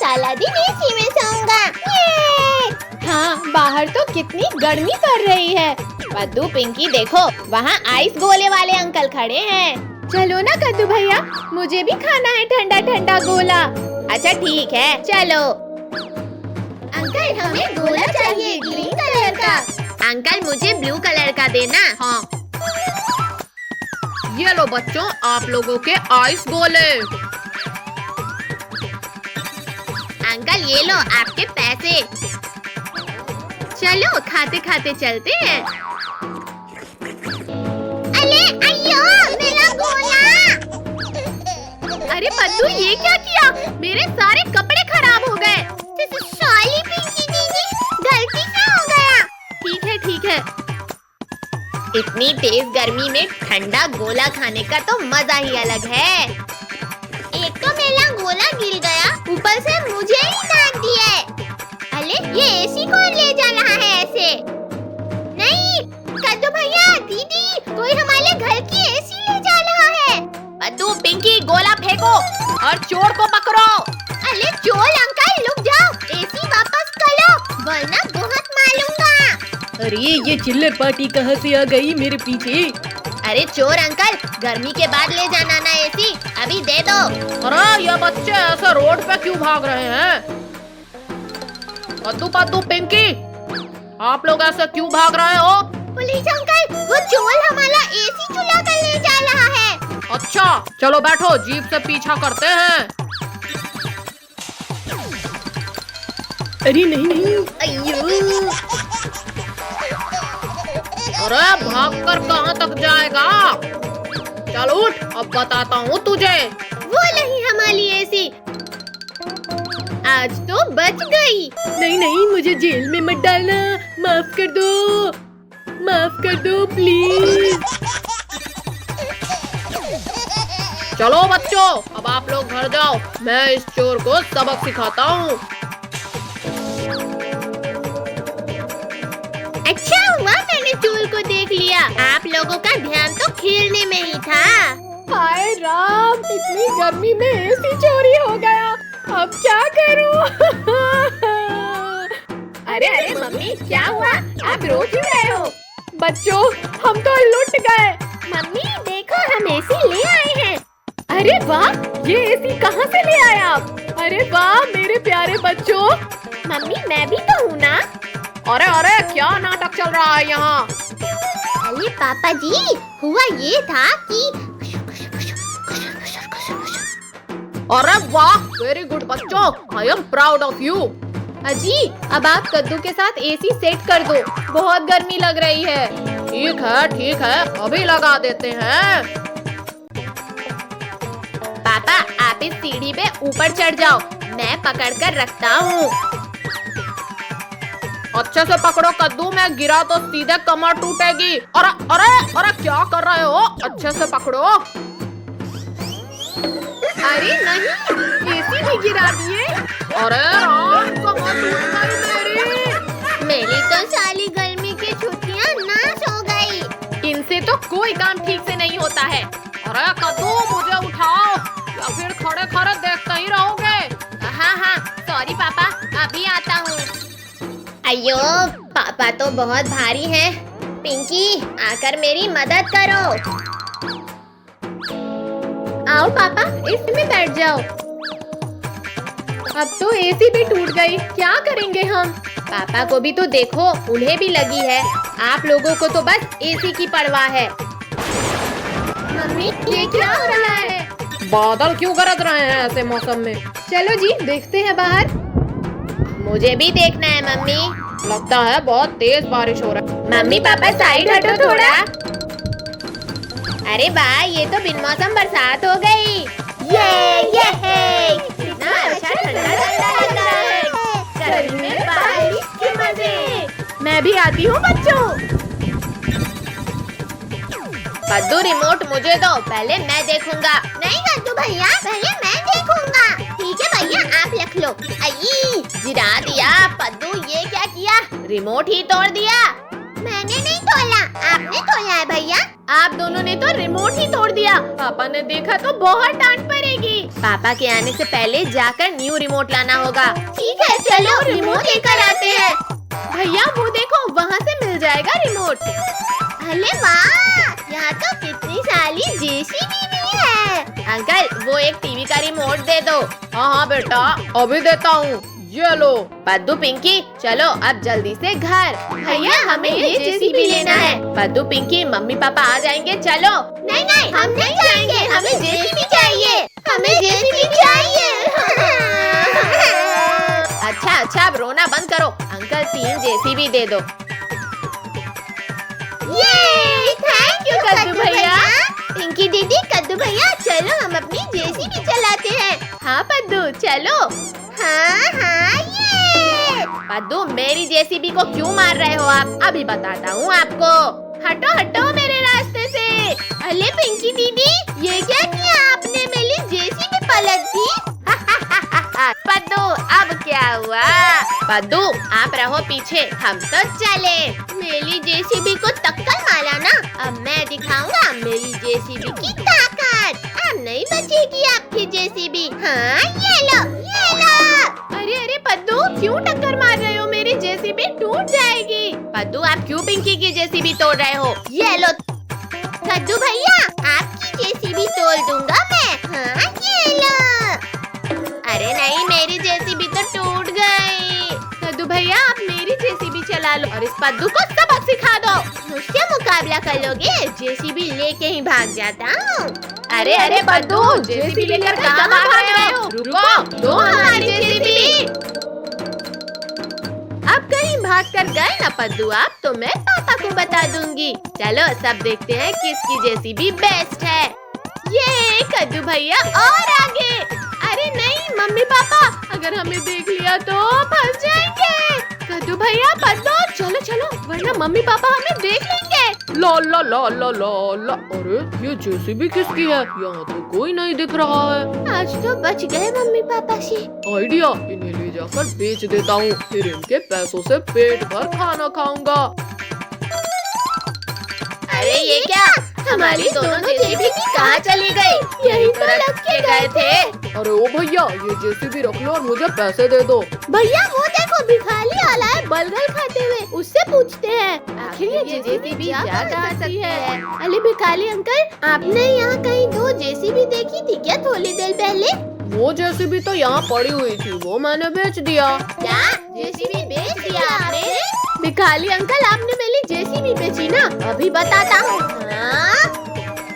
सारा दिन एसी में सोऊंगा। हाँ, बाहर तो कितनी गर्मी पड़ रही है। कद्दू पिंकी देखो, वहाँ आइस गोले वाले अंकल खड़े हैं। चलो ना कद्दू भैया, मुझे भी खाना है ठंडा ठंडा गोला। अच्छा ठीक है, चलो। अंकल हमें गोला चाहिए ग्रीन कलर का। अंकल मुझे ब्लू कलर का देना। हाँ, ये लो बच्चों आप लोगों के आइस गोले। अंकल ये लो आपके पैसे। चलो खाते खाते चलते हैं। अरे अयो मेरा गोला। अरे पद्दू ये क्या किया? मेरे सारे कपड़े खराब हो गए। सॉरी पिंकी दीदी, गलती से हो गया। ठीक है। इतनी तेज गर्मी में ठंडा गोला खाने का तो मजा ही अलग है। एक तो मेरा गोला गिर गया, ऊपर से मुझे ही डांट दिए। अरे ये एसी कौन ले जा रहा है ऐसे? नहीं कद्दू भैया दीदी, कोई हमारे घर की एसी ले जा रहा है। कद्दू पिंकी गोला फेंको और चोर को पकड़ो। अरे चोर अंकल रुक जाओ, एसी वापस करो वरना बहुत मारूंगा। अरे ये चिल्लर पार्टी कहाँ से आ गई मेरे पीछे? अरे चोर अंकल, गर्मी के बाद ले जाना ना एसी, अभी दे दो। अरे ये बच्चे ऐसे रोड पे क्यों भाग रहे हैं? कद्दू पिंकी, आप लोग ऐसे क्यों भाग रहे हो? पुलिस अंकल, वो चोर हमारा एसी चुरा कर ले जा रहा है। अच्छा चलो बैठो, जीप से पीछा करते हैं। अरे नहीं। अयो अरे भागकर कहाँ तक जाएगा? चल उठ, अब बताता हूँ तुझे। वो नहीं हमारी एसी, आज तो बच गई। नहीं मुझे जेल में मत डालना, माफ कर दो प्लीज। चलो बच्चों, अब आप लोग घर जाओ, मैं इस चोर को सबक सिखाता हूँ। अच्छा हुआ मैंने चोर को देख लिया, आप लोगों का ध्यान तो खेलने में ही था। हाय राम, इतनी गर्मी में एसी चोरी हो गया, अब क्या करूं? अरे मम्मी क्या हुआ, आप रो क्यों रहे हो? बच्चों हम तो लुट गए। मम्मी देखो हम एसी ले आए हैं। अरे वाह, ये एसी कहाँ से ले आए आप? अरे वाह मेरे प्यारे बच्चों। मम्मी मैं भी तो हूँ ना। अरे क्या नाटक चल रहा है यहाँ? अरे पापा जी, हुआ ये था कि अरे वाह, वेरी गुड बच्चों, I am proud of you. अजी अब आप कद्दू के साथ एसी सेट कर दो, बहुत गर्मी लग रही है। ठीक है, अभी लगा देते हैं। पापा आप इस सीढ़ी पे ऊपर चढ़ जाओ, मैं पकड़ कर रखता हूँ। अच्छे से पकड़ो कद्दू, मैं गिरा तो सीधे कमर टूटेगी। अरे क्या कर रहे हो? अच्छे से पकड़ो। अरे नहीं, एसी भी गिरा दिए। अरे राम, कमर टूट गई मेरी तो सारी गर्मी की छुट्टियाँ नाश हो गई। इनसे तो कोई काम ठीक से नहीं होता है। अरे कद्दू मुझे उठाओ, या फिर खड़े खड़े देखते ही रहोगे? हाँ सॉरी पापा, अभी आता हूँ। अयो पापा तो बहुत भारी हैं। पिंकी आकर मेरी मदद करो। आओ पापा, इसमें बैठ जाओ। अब तो एसी भी टूट गई, क्या करेंगे हम? पापा को भी तो देखो, उन्हें भी लगी है। आप लोगों को तो बस एसी की परवाह है। मम्मी ये क्या हो रहा है? बादल क्यों गरज रहे हैं ऐसे मौसम में? चलो जी देखते हैं बाहर। मुझे भी देखना है मम्मी। लगता है बहुत तेज बारिश हो रहा है। मम्मी पापा साइड हटो थोड़ा। अरे वाह, ये तो बिन मौसम बरसात हो गई। ये कितना अच्छा ठंडा लग रहा है। गर्मी में बारिश के मजे। मैं भी आती हूँ बच्चों। कद्दू रिमोट मुझे दो, पहले मैं देखूंगा। नहीं कद्दू भैया, पहले मैं देखूंगा। ठीक है भैया, आप रख लो। आई गिरा दिया। कद्दू ये क्या किया? रिमोट ही तोड़ दिया। मैंने नहीं तोड़ा, आपने तोड़ा है भैया। आप दोनों ने तो रिमोट ही तोड़ दिया। पापा ने देखा तो बहुत डांट पड़ेगी। पापा के आने से पहले जाकर न्यू रिमोट लाना होगा। ठीक है, चलो रिमोट लेकर आते हैं। भैया वो देखो, वहाँ से मिल जाएगा रिमोट। अरे वाह, यहाँ तो कितनी सारी जेसीबी भी है। अंकल वो एक टीवी का रिमोट दे दो। हाँ हाँ बेटा, अभी देता हूँ, ये लो। पद्दू पिंकी चलो अब जल्दी से घर। भैया हमें ये जेसीबी लेना है। पद्दू पिंकी मम्मी पापा आ जाएंगे, चलो। नहीं नहीं हम नहीं जाएंगे, हमें जेसीबी चाहिए, हमें जेसीबी चाहिए। अच्छा अच्छा अब रोना बंद करो, अंकल 3 जेसीबी दे दो। ये थैंक यू कद्दू भैया। पिंकी दीदी, कद्दू भैया चलो हम अपनी जेसीबी चलाते हैं। हाँ पद्दू चलो। हाँ हाँ ये। पद्दू मेरी जेसीबी को क्यों मार रहे हो आप? अभी बताता हूँ आपको। हटो हटो मेरे रास्ते से। अरे पिंकी दीदी, ये क्या किया आपने? मेरी जेसीबी पलट दी। पद्दू अब क्या हुआ? पद्दू आप रहो पीछे, हम तो चले। मेरी जेसीबी को टक्कर मारा ना, अब मैं दिखाऊंगा मेरी जेसीबी की ताकत। अब नहीं बचेगी आपकी जेसीबी। हाँ ये लो ये लो। अरे अरे पद्दू, क्यों टक्कर मार रहे हो? मेरी जेसीबी टूट जाएगी। पद्दू आप क्यों पिंकी की जेसीबी तोड़ रहे हो? ये लो। कद्दू भैया आपकी जेसीबी तोड़ दूंगा मैं। हाँ ये लो। अरे नहीं, मेरी जेसीबी तो टूट गई। कद्दू भैया आप मेरी जेसीबी चला लो और इस पद्दू को सबक सिखा दो। मुझसे मुकाबला कर लोगे? जेसीबी लेके ही भाग जाता हूँ। अरे अरे पद्दू, जेसीबी लेकर कहाँ भाग रहे हो? रुको, दो हमारी जेसीबी। अब कहीं भाग कर गए ना पद्दू आप, तो मैं पापा को बता दूंगी। चलो सब देखते हैं किसकी जेसीबी बेस्ट है। ये कद्दू भैया और आगे। अरे नहीं मम्मी पापा, अगर हमें देख लिया तो फंस जाएंगे। कद्दू भैया पद्दू चलो चलो, वरना मम्मी पापा हमें देख लेंगे। ला ला ला ला ला ला। अरे ये जेसीबी किसकी है? यहाँ तो कोई नहीं दिख रहा है। आज तो बच गए मम्मी पापा से। आइडिया, इन्हें ले जाकर बेच देता हूँ, फिर इनके पैसों से पेट भर खाना खाऊंगा। अरे ये क्या? हमारी दोनों जेसीबी कहाँ चली गई? यही तो रख के गए थे। अरे ओ भैया, ये जेसीबी रख लो और मुझे पैसे दे दो। भैया वो देखो भिखारी वाला है बलगल खाते हुए, उससे पूछते हैं आखिर ये जेसीबी जा कहाँ सकती है। अरे भिखारी अंकल, आपने यहाँ कहीं 2 जेसीबी देखी थी क्या थोड़ी देर पहले? वो जेसीबी तो यहाँ पड़ी हुई थी, वो मैंने बेच दिया। क्या जेसीबी बेच दिया आपने? भिखारी अंकल आपने मेरी जेसीबी बेची ना? अभी बताता हूँ। हाँ?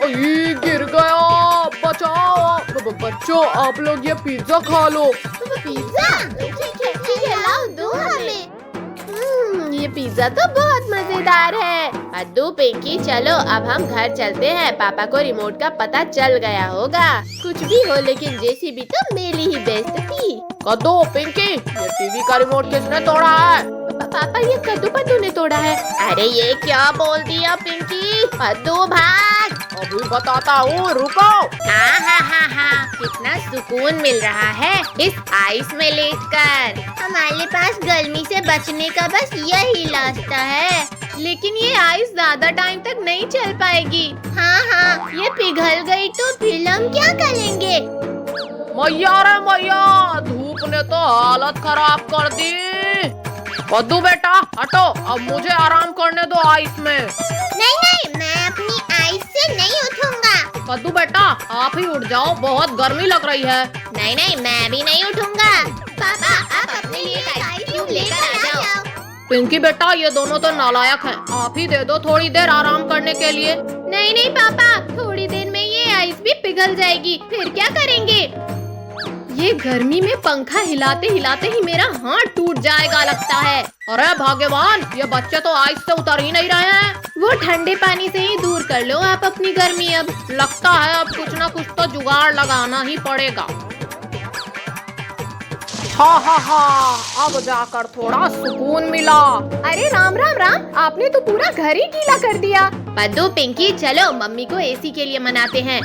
अरे गिर गया, बचाओ। बच्चों आप लोग ये पिज्जा खा लो। पिज्जा? ठीक है लाओ दो हमें। ये पिज्जा तो बहुत मजेदार है। पद्दू पिंकी चलो अब हम घर चलते हैं, पापा को रिमोट का पता चल गया होगा। कुछ भी हो लेकिन जेसीबी तो मेरी ही बेस्ट थी। कद्दू पिंकी, ये टीवी का रिमोट किसने तोड़ा है? पापा ये कद्दू पद्दू ने तोड़ा है। अरे ये क्या बोल दिया पिंकी? पद्दू भाग। अभी बताता हूँ, रुको। हाँ, कितना सुकून मिल रहा है इस आइस में लेटकर। हमारे पास गर्मी से बचने का बस यही रास्ता है। लेकिन ये आइस ज्यादा टाइम तक नहीं चल पाएगी। हाँ, ये पिघल गई तो फिर हम क्या करेंगे? मैया रे मैया, धूप ने तो हालत खराब कर दी। कद्दू बेटा हटो, अब मुझे आराम करने दो आइस में। नहीं, मैं अपनी आइस से नहीं उठूंगा। कद्दू बेटा आप ही उठ जाओ, बहुत गर्मी लग रही है। नहीं, मैं भी नहीं उठूंगा। पापा आप अपने लिए आइस क्यूब लेकर आ जाओ। पिंकी बेटा ये दोनों तो नालायक हैं, आप ही दे दो थोड़ी देर आराम करने के लिए। नहीं पापा, थोड़ी देर में ये आइस भी पिघल जाएगी, फिर क्या करेंगे? ये गर्मी में पंखा हिलाते हिलाते ही मेरा हाथ टूट जाएगा लगता है। अरे भगवान, ये बच्चे तो आइस से उतर ही नहीं रहे हैं। वो ठंडे पानी से ही दूर कर लो आप अपनी गर्मी। अब लगता है अब कुछ न कुछ तो जुगाड़ लगाना ही पड़ेगा। हाँ, अब जाकर थोड़ा सुकून मिला। अरे राम, आपने तो पूरा घर ही गीला कर दिया। पद्दू पिंकी चलो मम्मी को एसी के लिए मनाते हैं।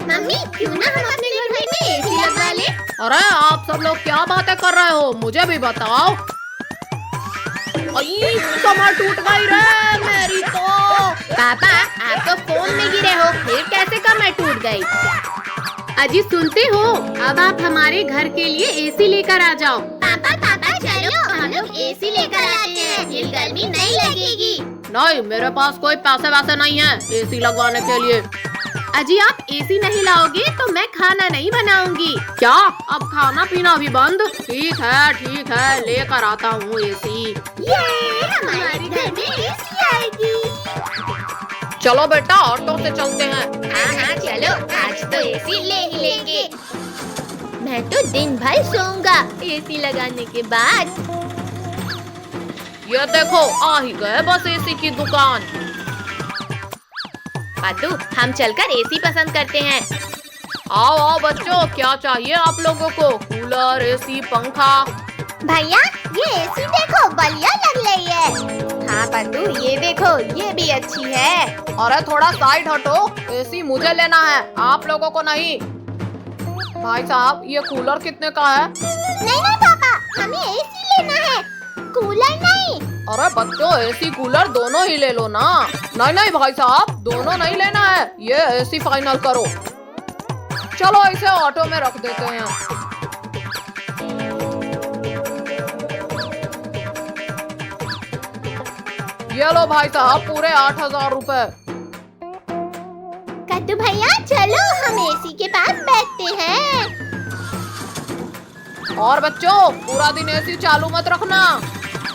मम्मी क्यों ना हम अपने घर में एसी लगा ले? अरे आप सब लोग क्या बातें कर रहे हो, मुझे भी बताओ। कमर टूट गई रे मेरी तो। पापा आप तो फोन में गिरे हो, फिर कैसे कमर टूट गई? अजी सुनते हो, अब आप हमारे घर के लिए एसी लेकर आ जाओ। पापा पापा चलो हम लोग एसी लेकर आते हैं, फिर गर्मी नहीं लगेगी। नहीं, मेरे पास कोई पैसे वैसे नहीं है एसी लगवाने के लिए। अजी आप एसी नहीं लाओगे तो मैं खाना नहीं बनाऊंगी। क्या अब खाना पीना भी बंद? ठीक है लेकर आता हूँ एसी। ये हमारे घर में एसी आएगी। चलो बेटा ऑटो से चलते हैं। हाँ चलो, आज तो एसी ले ही लेंगे। मैं तो दिन भर सोऊंगा एसी लगाने के बाद। ये देखो आ ही गए बस एसी की दुकान। पादू हम चलकर एसी पसंद करते हैं। आओ आओ बच्चों, क्या चाहिए आप लोगों को? कूलर, एसी, पंखा। भैया ये एसी देखो बढ़िया लग रही है। हाँ पादू ये देखो ये भी अच्छी है। अरे थोड़ा साइड हटो, एसी मुझे लेना है आप लोगों को नहीं। भाई साहब ये कूलर कितने का है? नहीं पापा हमें एसी लेना है, कूलर नहीं। अरे बच्चों एसी कूलर दोनों ही ले लो ना। नहीं भाई साहब दोनों नहीं लेना है, ये एसी फाइनल करो। चलो इसे ऑटो में रख देते हैं। ये लो भाई साहब पूरे 8,000 रुपए। कद्दू भैया चलो हम एसी के पास बैठते हैं। और बच्चों पूरा दिन एसी चालू मत रखना।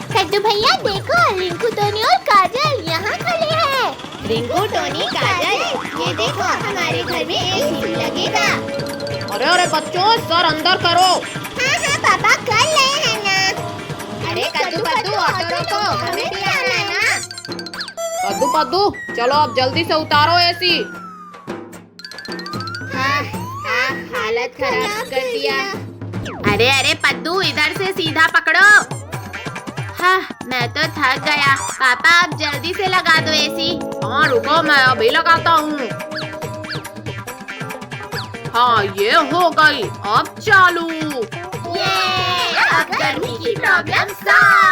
कद्दू भैया देखो रिंकू टोनी और काजल यहाँ खड़े हैं। रिंकू टोनी काजल ये देखो हमारे घर में एसी लगेगा। अरे बच्चों सर अंदर करो। हाँ पापा कर रहे हैं ना। अरे कद्दू ऑटो रोको, हमें भी आना है ना। कद्दू चलो अब जल्दी से उतारो एसी। हाँ हालत खराब कर दिया। अरे पद्दू इधर से सीधा पकड़ो। हाँ मैं तो थक गया। पापा आप जल्दी से लगा दो एसी। हाँ रुको मैं अभी लगाता हूँ। हाँ ये हो गई, अब चालू। ये अब गर्मी की प्रॉब्लम सॉल्व।